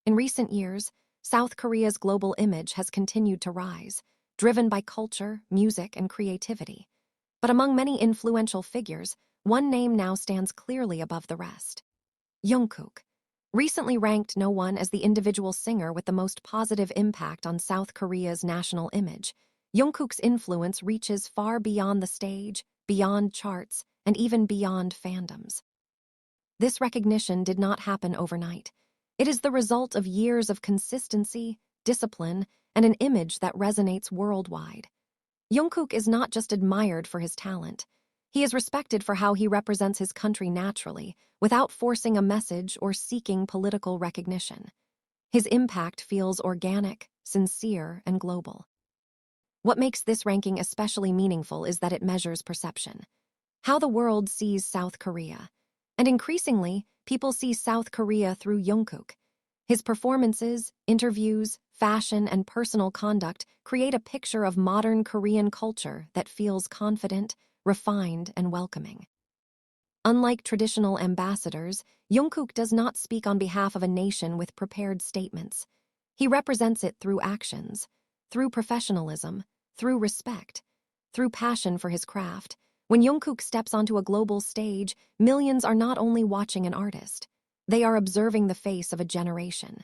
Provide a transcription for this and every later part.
In recent years, South Korea's global image has continued to rise, driven by culture, music, and creativity. But among many influential figures, one name now stands clearly above the rest. Jungkook. Recently ranked No.1 as the individual singer with the most positive impact on South Korea's national image, Jungkook's influence reaches far beyond the stage, beyond charts, and even beyond fandoms. This recognition did not happen overnight. It is the result of years of consistency, discipline, and an image that resonates worldwide. Jungkook is not just admired for his talent. He is respected for how he represents his country naturally, without forcing a message or seeking political recognition. His impact feels organic, sincere, and global. What makes this ranking especially meaningful is that it measures perception. How the world sees South Korea. And increasingly, people see South Korea through Jungkook. His performances, interviews, fashion, and personal conduct create a picture of modern Korean culture that feels confident, refined, and welcoming. Unlike traditional ambassadors, Jungkook does not speak on behalf of a nation with prepared statements. He represents it through actions, through professionalism, through respect, through passion for his craft. When Jungkook steps onto a global stage, millions are not only watching an artist, they are observing the face of a generation.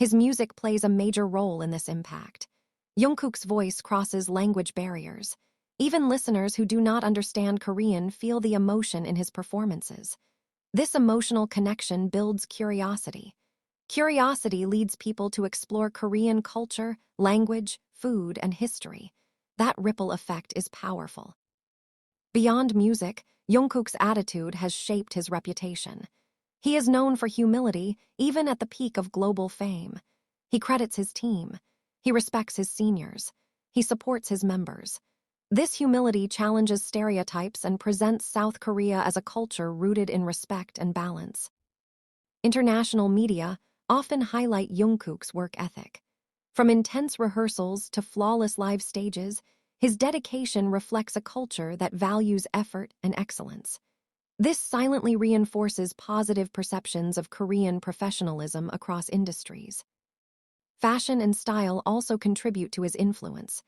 His music plays a major role in this impact. Jungkook's voice crosses language barriers. Even listeners who do not understand Korean feel the emotion in his performances. This emotional connection builds curiosity. Curiosity leads people to explore Korean culture, language, food, and history. That ripple effect is powerful. Beyond music, Jungkook's attitude has shaped his reputation. He is known for humility, even at the peak of global fame. He credits his team. He respects his seniors. He supports his members. This humility challenges stereotypes and presents South Korea as a culture rooted in respect and balance. International media often highlight Jungkook's work ethic. From intense rehearsals to flawless live stages, his dedication reflects a culture that values effort and excellence. This silently reinforces positive perceptions of Korean professionalism across industries. Fashion and style also contribute to his influence.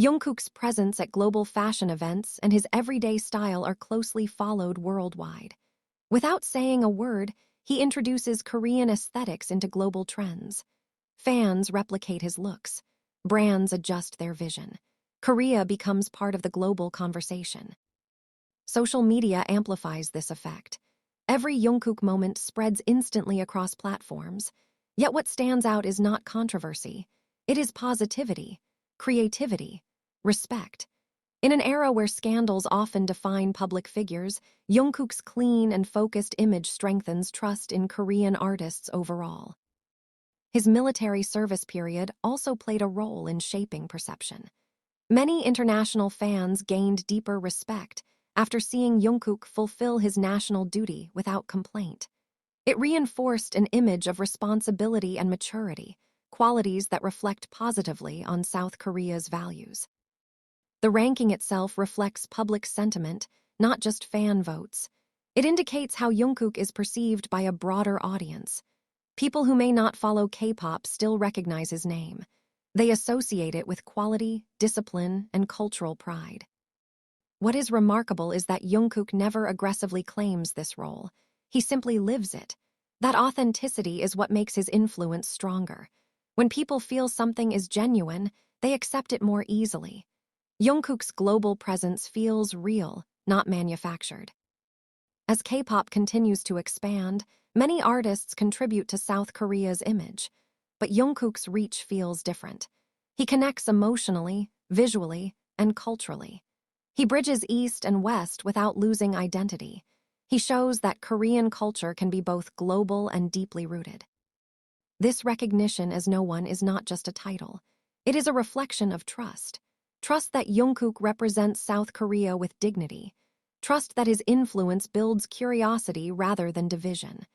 Jungkook's presence at global fashion events and his everyday style are closely followed worldwide. Without saying a word, he introduces Korean aesthetics into global trends. Fans replicate his looks. Brands adjust their vision. Korea becomes part of the global conversation. Social media amplifies this effect. Every Jungkook moment spreads instantly across platforms. Yet what stands out is not controversy. It is positivity, creativity, respect. In an era where scandals often define public figures, Jungkook's clean and focused image strengthens trust in Korean artists overall. His military service period also played a role in shaping perception. Many international fans gained deeper respect after seeing Jungkook fulfill his national duty without complaint. It reinforced an image of responsibility and maturity, qualities that reflect positively on South Korea's values. The ranking itself reflects public sentiment, not just fan votes. It indicates how Jungkook is perceived by a broader audience. People who may not follow K-pop still recognize his name. They associate it with quality, discipline, and cultural pride. What is remarkable is that Jungkook never aggressively claims this role. He simply lives it. That authenticity is what makes his influence stronger. When people feel something is genuine, they accept it more easily. Jungkook's global presence feels real, not manufactured. As K-pop continues to expand, many artists contribute to South Korea's image. But Jungkook's reach feels different. He connects emotionally, visually, and culturally. He bridges East and West without losing identity. He shows that Korean culture can be both global and deeply rooted. This recognition as No.1 is not just a title. It is a reflection of trust. Trust that Jungkook represents South Korea with dignity. Trust that his influence builds curiosity rather than division.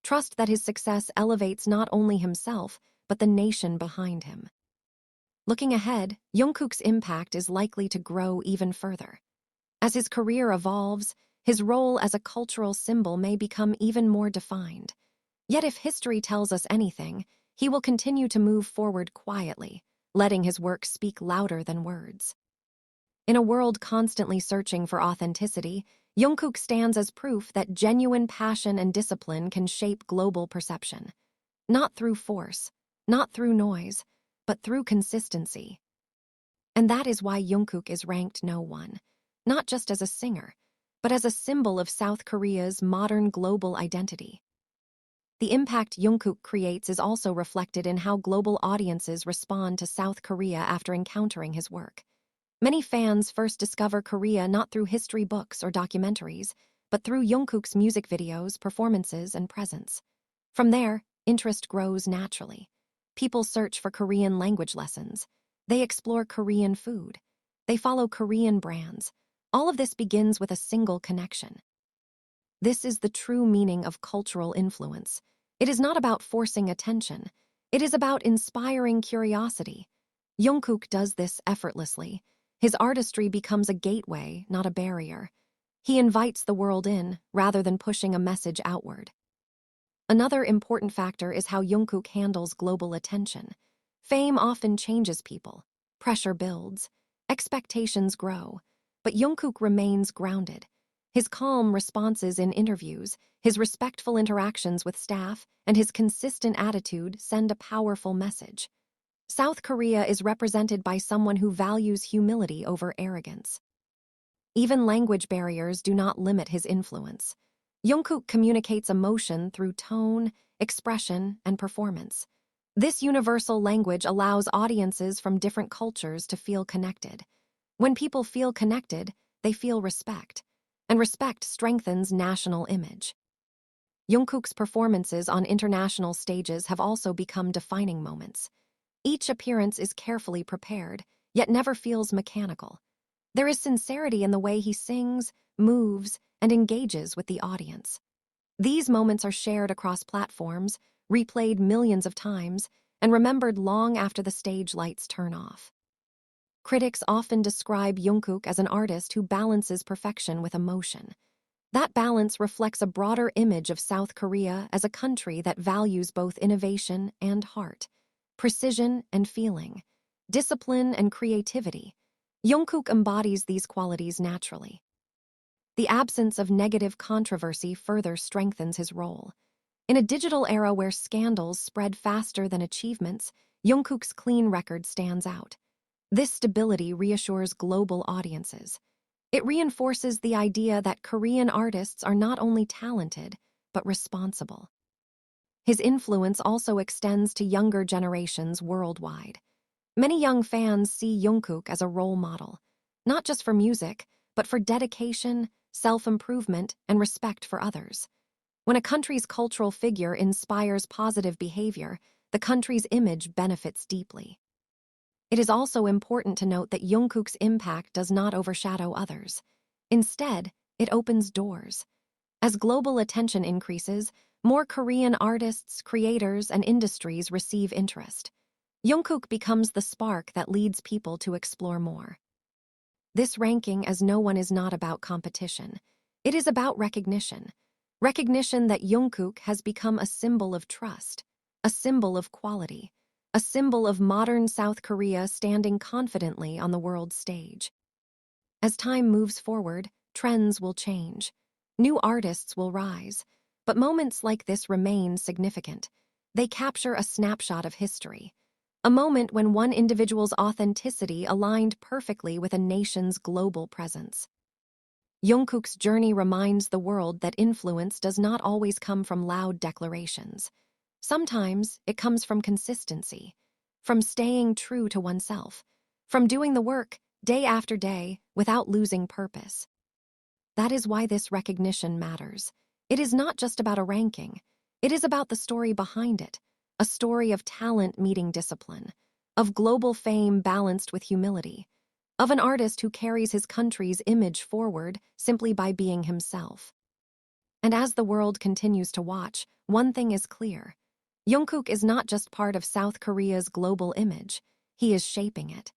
Trust that his success elevates not only himself, but the nation behind him. Looking ahead, Jungkook's impact is likely to grow even further. As his career evolves, his role as a cultural symbol may become even more defined. Yet if history tells us anything, he will continue to move forward quietly, letting his work speak louder than words. In a world constantly searching for authenticity, Jungkook stands as proof that genuine passion and discipline can shape global perception. Not through force, not through noise, but through consistency. And that is why Jungkook is ranked #1, not just as a singer, but as a symbol of South Korea's modern global identity. The impact Jungkook creates is also reflected in how global audiences respond to South Korea after encountering his work. Many fans first discover Korea not through history books or documentaries, but through Jungkook's music videos, performances, and presence. From there, interest grows naturally. People search for Korean language lessons. They explore Korean food. They follow Korean brands. All of this begins with a single connection. This is the true meaning of cultural influence. It is not about forcing attention. It is about inspiring curiosity. Jungkook does this effortlessly. His artistry becomes a gateway, not a barrier. He invites the world in, rather than pushing a message outward. Another important factor is how Jungkook handles global attention. Fame often changes people. Pressure builds. Expectations grow. But Jungkook remains grounded. His calm responses in interviews, his respectful interactions with staff, and his consistent attitude send a powerful message. South Korea is represented by someone who values humility over arrogance. Even language barriers do not limit his influence. Jungkook communicates emotion through tone, expression, and performance. This universal language allows audiences from different cultures to feel connected. When people feel connected, they feel respect, and respect strengthens national image. Jungkook's performances on international stages have also become defining moments. Each appearance is carefully prepared, yet never feels mechanical. There is sincerity in the way he sings, moves, and engages with the audience. These moments are shared across platforms, replayed millions of times, and remembered long after the stage lights turn off. Critics often describe Jungkook as an artist who balances perfection with emotion. That balance reflects a broader image of South Korea as a country that values both innovation and heart, precision and feeling, discipline and creativity. Jungkook embodies these qualities naturally. The absence of negative controversy further strengthens his role. In a digital era where scandals spread faster than achievements, Jungkook's clean record stands out. This stability reassures global audiences. It reinforces the idea that Korean artists are not only talented, but responsible. His influence also extends to younger generations worldwide. Many young fans see Jungkook as a role model, not just for music, but for dedication, self-improvement, and respect for others. When a country's cultural figure inspires positive behavior, the country's image benefits deeply. It is also important to note that Jungkook's impact does not overshadow others. Instead, it opens doors. As global attention increases, more Korean artists, creators, and industries receive interest. Jungkook becomes the spark that leads people to explore more. This ranking as #1 is not about competition. It is about recognition. Recognition that Jungkook has become a symbol of trust, a symbol of quality, a symbol of modern South Korea standing confidently on the world stage. As time moves forward, trends will change. New artists will rise. But moments like this remain significant. They capture a snapshot of history. A moment when one individual's authenticity aligned perfectly with a nation's global presence. Jungkook's journey reminds the world that influence does not always come from loud declarations. Sometimes it comes from consistency, from staying true to oneself, from doing the work day after day without losing purpose. That is why this recognition matters. It is not just about a ranking. It is about the story behind it, a story of talent meeting discipline, of global fame balanced with humility, of an artist who carries his country's image forward simply by being himself. And as the world continues to watch, one thing is clear. Jungkook is not just part of South Korea's global image, he is shaping it.